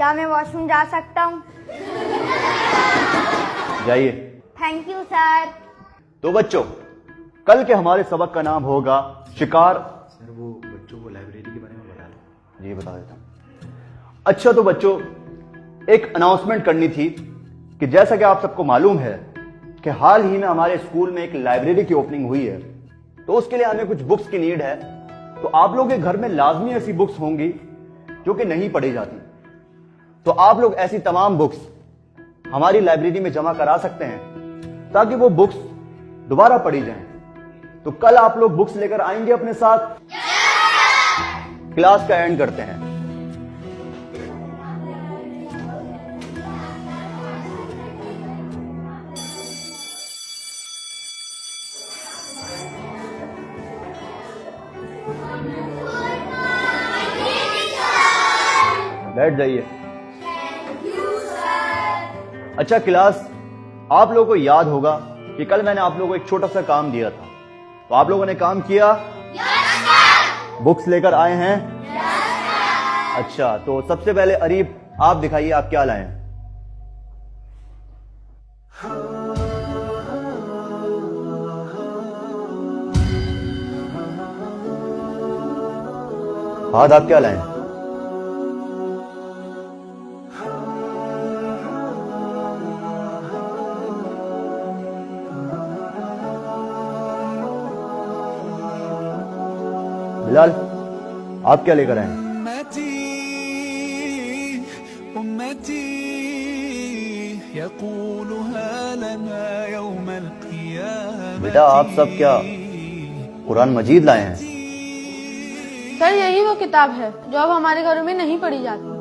क्या मैं वॉशरूम जा सकता हूँ? जाइए। Thank you sir. तो बच्चों, कल के हमारे सबक का नाम होगा शिकार। सर वो बच्चों को लाइब्रेरी के बारे में बता दो। जी बता देता हूं। अच्छा तो बच्चों, एक अनाउंसमेंट करनी थी कि जैसा कि आप सबको मालूम है कि हाल ही में हमारे स्कूल में एक लाइब्रेरी की ओपनिंग हुई है, तो उसके लिए हमें कुछ बुक्स की नीड है। तो आप लोगों के घर में लाजमी ऐसी बुक्स होंगी जो कि नहीं पढ़ी जाती, तो आप लोग ऐसी तमाम बुक्स हमारी लाइब्रेरी में जमा करा सकते हैं ताकि वो बुक्स दोबारा पढ़ी जाएं। तो कल आप लोग बुक्स लेकर आएंगे अपने साथ? क्लास का एंड करते हैं। बैठ जाइए। अच्छा क्लास, आप लोगों को याद होगा कि कल मैंने आप लोगों को एक छोटा सा काम दिया था, तो आप लोगों ने काम किया? बुक्स लेकर आए हैं? अच्छा, तो सबसे पहले अरीब आप दिखाइए आप क्या लाए हैं। हाथ आप क्या लाए हैं? बिलाल आप क्या लेकर आए हैं? बेटा आप सब क्या कुरान मजीद लाए हैं? सर यही वो किताब है जो अब हमारे घरों में नहीं पढ़ी जाती।